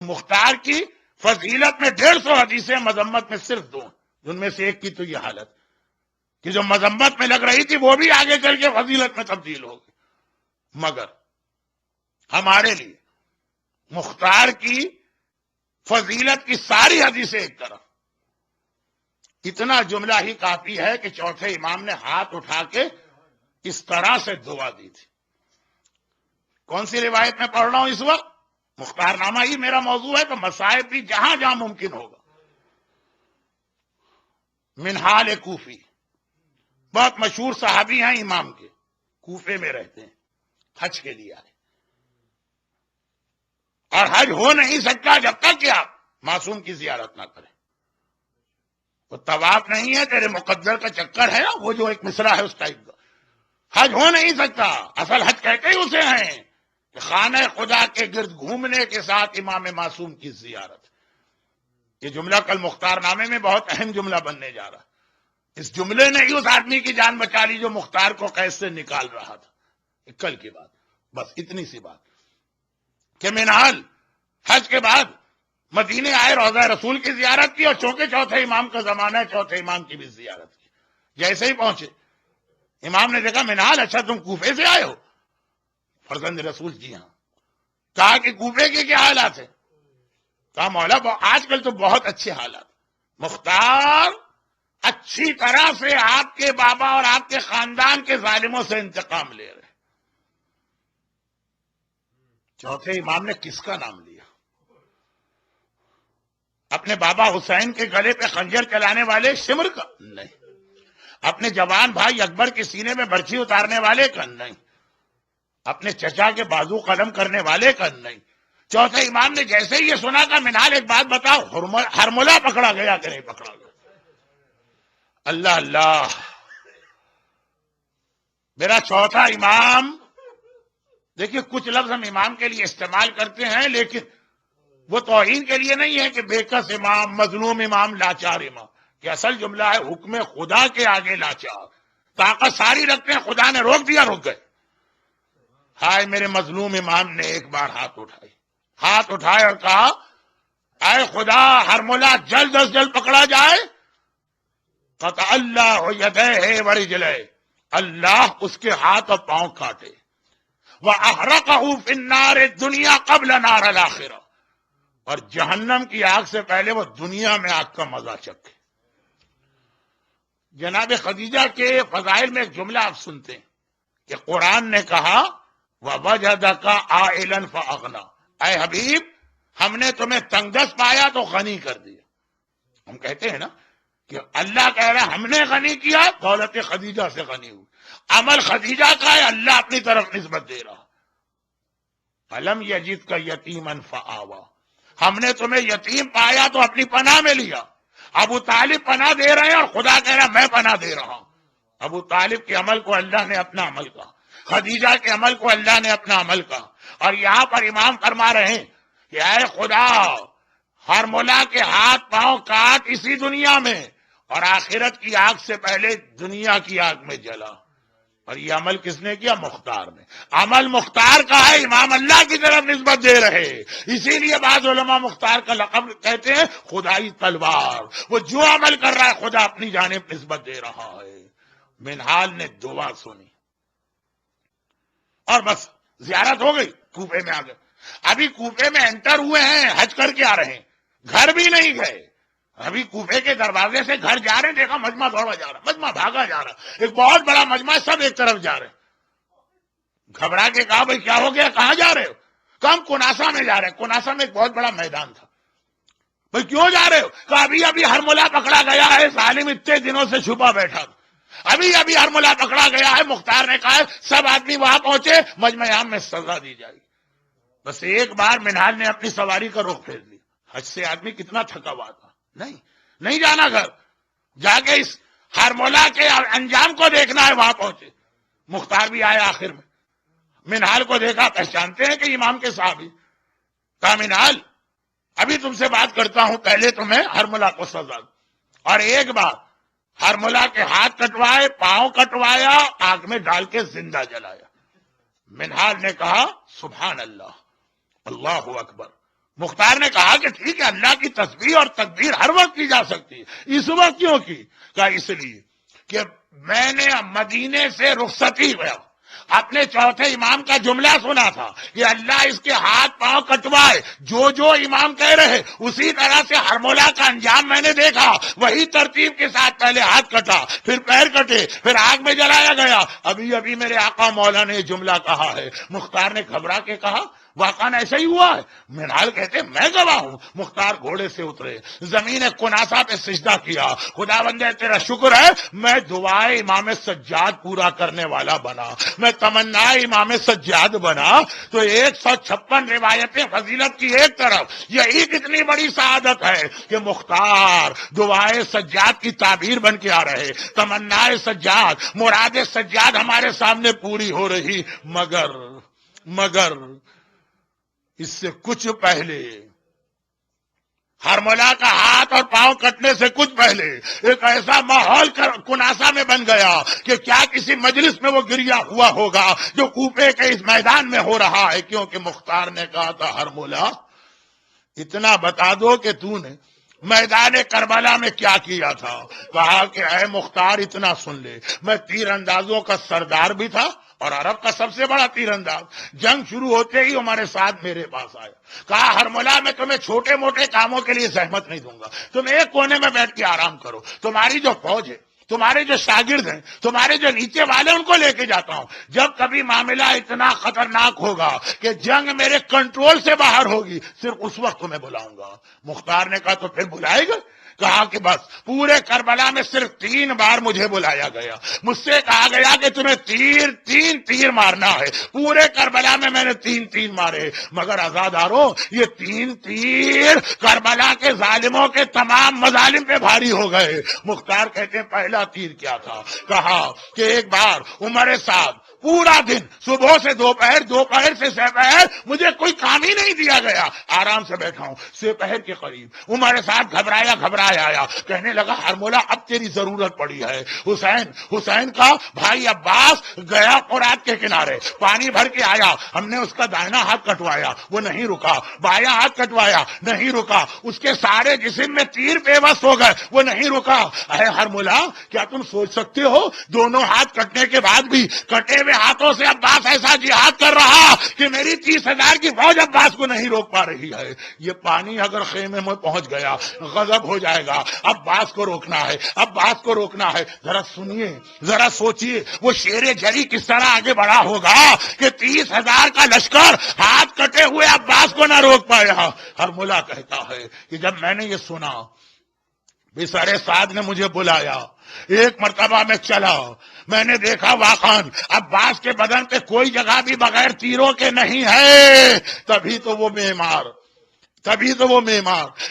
مختار کی فضیلت میں 150 حدیثیں، مذمت میں صرف 2، جن میں سے ایک کی تو یہ حالت کہ جو مذمت میں لگ رہی تھی وہ بھی آگے چل کے فضیلت میں تبدیل ہو گئی۔ مگر ہمارے لیے مختار کی فضیلت کی ساری حدیثیں ایک طرف، اتنا جملہ ہی کافی ہے کہ چوتھے امام نے ہاتھ اٹھا کے اس طرح سے دعا دی تھی۔ کون سی روایت میں پڑھ رہا ہوں اس وقت؟ مختار نامہ ہی میرا موضوع ہے تو مصائب بھی جہاں جہاں ممکن ہوگا۔ منہال کوفی، بہت مشہور صحابی ہیں امام کے، کوفے میں رہتے ہیں، حج کے لیے آئے، اور حج ہو نہیں سکتا جب تک کہ آپ معصوم کی زیارت نہ کریں۔ وہ طواف نہیں ہے، تیرے مقدر کا چکر ہے، وہ جو ایک مصرع ہے اس ٹائپ کا۔ حج ہو نہیں سکتا، اصل حج کہتے ہی اسے ہیں کہ خانہ خدا کے گرد گھومنے کے ساتھ امام معصوم کی زیارت۔ یہ جملہ کل مختار نامے میں بہت اہم جملہ بننے جا رہا ہے۔ اس جملے نے ہی اس آدمی کی جان بچا لی جو مختار کو قید سے نکال رہا تھا۔ کل کی بات، بس اتنی سی بات کہ منہال حج کے بعد مدینے آئے، روضہ رسول کی زیارت کی، اور چونکہ چوتھے امام کا زمانہ ہے چوتھے امام کی بھی زیارت کی۔ جیسے ہی پہنچے امام نے دیکھا منہال اچھا تم کوفے سے آئے ہو؟ فرزند رسول جی ہاں۔ کہا کہ کوفے کے کیا حالات ہیں؟ کہا مولا آج کل تو بہت اچھے حالات، مختار اچھی طرح سے آپ کے بابا اور آپ کے خاندان کے ظالموں سے انتقام لے رہے۔ چوتھے امام نے کس کا نام لیا؟ اپنے بابا حسین کے گلے پہ خنجر چلانے والے شمر کا؟ نہیں۔ اپنے جوان بھائی اکبر کے سینے میں برچھی اتارنے والے کا؟ نہیں۔ اپنے چچا کے بازو قلم کرنے والے کا؟ نہیں۔ چوتھے امام نے جیسے ہی یہ سنا کہ منہال ایک بات بتاؤ، ہرملہ پکڑا گیا کہ نہیں پکڑا گیا؟ اللہ اللہ، میرا چوتھا امام، دیکھیے کچھ لفظ ہم امام کے لیے استعمال کرتے ہیں لیکن وہ توہین کے لیے نہیں ہے کہ بےکس امام، مظلوم امام، لاچار امام، کہ اصل جملہ ہے حکم خدا کے آگے لاچار، طاقت ساری رکھتے ہیں، خدا نے روک دیا رک گئے۔ ہائے میرے مظلوم امام نے ایک بار ہاتھ اٹھائے اور کہا اے خدا ہرملا جلد از جلد پکڑا جائے، قطع اللہ یدیہ ورجلہ، اللہ اس کے ہاتھ اور پاؤں کاٹے، وَأَحْرَقَهُ فِي النَّارِ الدُّنْيَا قَبْلَ نَارِ الْآخِرَةِ، اور جہنم کی آگ سے پہلے وہ دنیا میں آگ کا مزہ چکھے۔ جناب خدیجہ کے فضائل میں ایک جملہ آپ سنتے ہیں کہ قرآن نے کہا وَوَجَدَكَ عَائِلًا فَأَغْنَىٰ، اے حبیب ہم نے تمہیں تنگ دست پایا تو غنی کر دیا۔ ہم کہتے ہیں نا کہ اللہ کہہ رہا ہے ہم نے غنی کیا، دولت خدیجہ سے غنی ہوئی، عمل خدیجہ کا ہے، اللہ اپنی طرف نسبت دے رہا۔ فَلَمْ يَجِدْكَ يَتِيمًا فَآوَىٰ، ہم نے تمہیں یتیم پایا تو اپنی پناہ میں لیا۔ ابو طالب پناہ دے رہے ہیں اور خدا کہہ رہا ہے میں پناہ دے رہا ہوں۔ ابو طالب کے عمل کو اللہ نے اپنا عمل کہا، خدیجہ کے عمل کو اللہ نے اپنا عمل کہا، اور یہاں پر امام فرما رہے ہیں کہ اے خدا ہرملا کے ہاتھ پاؤں کاٹ اسی دنیا میں، اور آخرت کی آگ سے پہلے دنیا کی آگ میں جلا۔ اور یہ عمل کس نے کیا؟ مختار نے۔ عمل مختار کا ہے، امام اللہ کی طرف نسبت دے رہے، اسی لیے بعض علماء مختار کا لقب کہتے ہیں خدائی تلوار، وہ جو عمل کر رہا ہے خدا اپنی جانب نسبت دے رہا ہے۔ منہال نے دعا سنی اور بس زیارت ہو گئی، کوفے میں آ گئے۔ ابھی کوفے میں انٹر ہوئے ہیں، حج کر کے آ رہے ہیں، گھر بھی نہیں گئے، ابھی کوفے کے دروازے سے گھر جا رہے ہیں، دیکھا مجمع دوڑا جا رہا، مجمع بھاگا جا رہا، ایک بہت بڑا مجمع، سب ایک طرف جا رہے ہیں۔ گھبرا کے کہا بھائی کیا ہو گیا، کہاں جا رہے ہو؟ کہا ہم کناسا میں جا رہے ہیں۔ کناسا میں ایک بہت بڑا میدان تھا۔ بھائی کیوں جا رہے ہو؟ کہا ابھی ہرملا پکڑا گیا ہے، ظالم اتنے دنوں سے چھپا بیٹھا تھا، ابھی ہرملا پکڑا گیا ہے، مختار نے کہا ہے سب آدمی وہاں پہنچے، مجمع عام میں سزا دی جائے گی۔ بس ایک بار منہال نے اپنی سواری کا رخ پھیر لیا۔ حج سے آدمی کتنا تھکا ہوا تھا، نہیں جانا گھر، جا کے اس ہرملا کے انجام کو دیکھنا ہے۔ وہاں پہنچے، مختار بھی آیا آخر میں، منہال کو دیکھا، پہچانتے ہیں کہ امام کے صحابی، کہا منہال ابھی تم سے بات کرتا ہوں، پہلے تمہیں ہرملا کو سزا دو۔ اور ایک بار ہرملا کے ہاتھ کٹوائے، پاؤں کٹوایا، آگ میں ڈال کے زندہ جلایا۔ منہال نے کہا سبحان اللہ، اللہ اکبر، مختار نے کہا کہ ٹھیک ہے، اللہ کی تسبیح اور تکبیر ہر وقت کی جا سکتی ہے، اس وقت کیوں کی؟ کہا اس لیے کہ میں نے مدینے سے رخصتی ہوا، اپنے چوتھے امام کا جملہ سنا تھا کہ اللہ اس کے ہاتھ پاؤں کٹوائے، جو امام کہہ رہے اسی طرح سے ہرمولا کا انجام میں نے دیکھا، وہی ترتیب کے ساتھ پہلے ہاتھ کٹا، پھر پیر کٹے، پھر آگ میں جلایا گیا۔ ابھی میرے آقا مولا نے یہ جملہ کہا ہے۔ مختار نے گھبرا کے کہا واقعا ایسا ہی ہوا ہے؟ منہال کہتے میں گواہ ہوں۔ مختار گھوڑے سے اترے، زمین کناسا پہ سجدہ کیا، خدا بندے تیرا شکر ہے میں دعائے امام سجاد پورا کرنے والا بنا، میں تمنا امام سجاد بنا۔ تو 156 روایتیں فضیلت کی ایک طرف، یہی کتنی بڑی سعادت ہے کہ مختار دعائے سجاد کی تعبیر بن کے آ رہے، تمنا سجاد، مراد سجاد ہمارے سامنے پوری ہو رہی۔ مگر اس سے کچھ پہلے، ہرملا کا ہاتھ اور پاؤں کٹنے سے کچھ پہلے ایک ایسا ماحول کناسا میں بن گیا کہ کیا کسی مجلس میں وہ گریا ہوا ہوگا جو کوفے کے اس میدان میں ہو رہا ہے، کیونکہ مختار نے کہا تھا ہرملا اتنا بتا دو کہ تو نے میدان کربلا میں کیا کیا تھا۔ کہا کہ اے مختار اتنا سن لے، میں تیر اندازوں کا سردار بھی تھا اور عرب کا سب سے بڑا تیر انداز۔ جنگ شروع ہوتے ہی ہمارے ساتھ میرے پاس آیا، کہا ہرملا میں تمہیں چھوٹے موٹے کاموں کے لیے زحمت نہیں دوں گا، تم ایک کونے میں بیٹھ کے آرام کرو، تمہاری جو فوج ہے، تمہارے جو شاگرد ہیں، تمہارے جو نیچے والے، ان کو لے کے جاتا ہوں۔ جب کبھی معاملہ اتنا خطرناک ہوگا کہ جنگ میرے کنٹرول سے باہر ہوگی، صرف اس وقت تمہیں بلاؤں گا۔ مختار نے کہا تو پھر بلائے گا؟ کہا کہ بس پورے کربلا میں صرف 3 بار مجھے بلایا گیا، مجھ سے کہا گیا کہ تمہیں تین تیر مارنا ہے۔ پورے کربلا میں نے 3 تیر مارے، مگر عزاداروں یہ 3 تیر کربلا کے ظالموں کے تمام مظالم پہ بھاری ہو گئے۔ مختار کہتے ہیں پہلا تیر کیا تھا؟ کہا کہ ایک بار عمر سعد پورا دن صبح سے دوپہر، دوپہر سے سپہر مجھے کوئی کام ہی نہیں دیا گیا، آرام سے بیٹھا ہوں۔ سپہر کے قریب عمر سعد گھبرایا آیا، کہنے لگا ہرمولا اب تیری ضرورت پڑی ہے۔ حسین کا بھائی عباس گیا فرات کے کنارے، پانی بھر کے آیا، ہم نے اس کا دائنا ہاتھ کٹوایا، وہ نہیں رکا، بایاں ہاتھ کٹوایا، نہیں رکا، اس کے سارے جسم میں تیر بے بس ہو گئے، وہ نہیں رکا۔ اے ہرمولا کیا تم سوچ سکتے ہو دونوں ہاتھ کٹنے کے بعد بھی کٹے ہوئے ہاتھوں سے عباس ایسا جہاد کر رہا کہ میری 30,000 کی فوج عباس کو نہیں روک پا رہی ہے۔ یہ پانی اگر خیمے میں پہنچ گیا غضب ہو جائے گا، عباس کو روکنا ہے، عباس کو روکنا ہے۔ ذرا سنیے، ذرا سوچیے وہ شیر جری کس طرح آگے بڑھا ہوگا کہ 30,000 کا لشکر ہاتھ کٹے ہوئے عباس کو نہ روک پایا۔ ہرملا کہتا ہے کہ جب میں نے یہ سنا، بسر سعد نے مجھے بلایا، ایک مرتبہ میں چلا، میں نے دیکھا واقعاً عباس کے بدن پہ کوئی جگہ بھی بغیر تیروں کے نہیں ہے، تبھی تو وہ معمار۔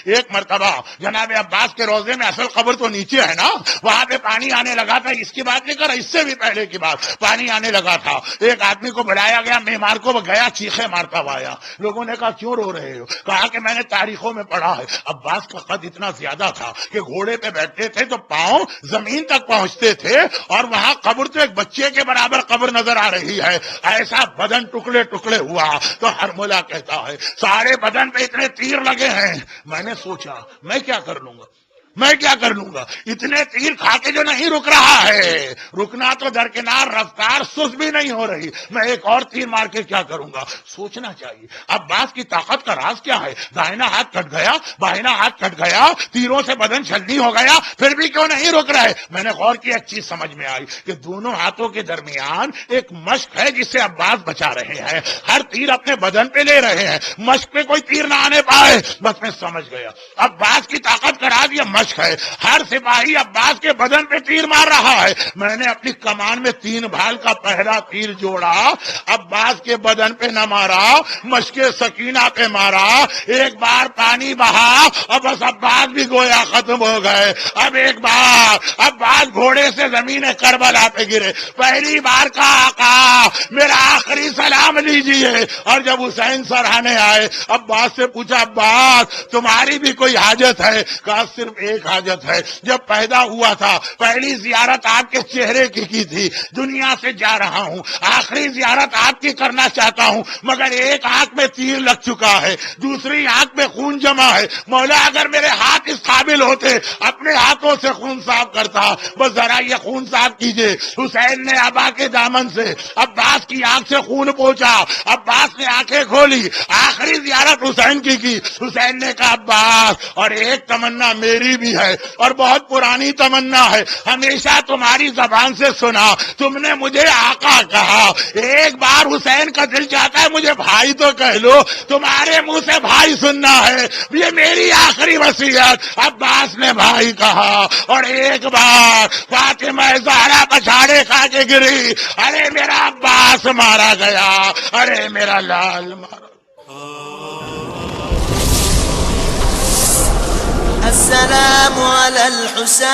ایک مرتبہ جناب عباس کے روزے میں، اصل قبر تو نیچے ہے نا، وہاں پہ پانی آنے لگا تھا، اس کی بات نہیں کر رہا، اس سے بھی پہلے کی بات، پانی آنے لگا تھا، ایک آدمی کو بلایا گیا، معمار کو، وہ گیا چیخے مارتا ہوا آیا۔ لوگوں نے کہا کیوں رو رہے ہو؟ کہا کہ میں نے تاریخوں میں پڑھا ہے عباس کا قد اتنا زیادہ تھا کہ گھوڑے پہ بیٹھتے تھے تو پاؤں زمین تک پہنچتے تھے، اور وہاں قبر تو ایک بچے کے برابر قبر نظر آ رہی ہے، ایسا بدن ٹکڑے ٹکڑے ہوا۔ تو ہرملا کہتا ہے سارے بدن پہ اتنے تیر لگے ہیں، میں نے سوچا میں کیا کر لوں گا، اتنے تیر کھا کے جو نہیں رک رہا ہے، رکنا تو درکنار، رفتار سست بھی نہیں ہو رہی، میں ایک اور تیر مار کے کیا کروں گا، سوچنا چاہیے عباس کی طاقت کا راز کیا ہے۔ دائنا ہاتھ کٹ گیا، بائنا ہاتھ کٹ گیا، تیروں سے بدن چھلنی ہو گیا، پھر بھی کیوں نہیں رک رہے؟ میں نے غور کیا، ایک چیز سمجھ میں آئی کہ دونوں ہاتھوں کے درمیان ایک مشق ہے جس سے عباس بچا رہے ہیں، ہر تیر اپنے بدن پہ لے رہے ہیں، مشق پہ کوئی تیر نہ آنے پائے۔ بس میں سمجھ گیا عباس کی طاقت کا راز یہ مشق ہے، ہر سپاہی عباس کے بدن پہ تیر مار رہا ہے۔ میں نے اپنی کمان میں 3 بھال کا پہلا تیر جوڑا، عباس کے بدن پہ نہ مارا، مشق سکینہ پہ مارا، ایک بار پانی بہا اور بس عباس بھی گویا ختم ہو گئے۔ اب ایک بار عباس گھوڑے سے زمین کربلا پہ گرے، پہلی بار کا آقا میرا آخری سلام لیجیے۔ اور جب حسین سرہانے آئے، عباس سے پوچھا عباس تمہاری بھی کوئی حاجت ہے؟ کہا صرف ایک حاجت ہے، جب پیدا ہوا تھا پہلی زیارت آپ کے چہرے کی تھی، دنیا سے جا رہا ہوں آخری زیارت آپ کی کرنا چاہتا ہوں، مگر ایک آنکھ میں تیر لگ چکا ہے، دوسری آنکھ میں خون جمع ہے، مولا اگر میرے ہاتھ اس قابل ہوتے اپنے ہاتھوں سے خون صاف کرتا، بس ذرا یہ خون صاف کیجئے۔ حسین نے ابا کے دامن سے عباس کی آنکھ سے خون پوچھا، عباس نے آنکھیں کھولی، آخری زیارت حسین کی حسین نے کہا عباس اور ایک تمنا میری بھی ہے اور بہت پرانی تمنا ہے، ہمیشہ تمہاری زبان سے سنا، تم نے مجھے آقا کہا، ایک بار حسین کا دل چاہتا ہے مجھے بھائی تو کہہ لو، تمہارے منہ سے بھائی سننا ہے، یہ میری آخری وصیت۔ عباس نے بھائی کہا اور ایک بار فاطمہ زہرا پچھاڑے کھا کے گری، ارے میرا عباس مارا گیا، ارے میرا لال مارا۔ السلام على الحسين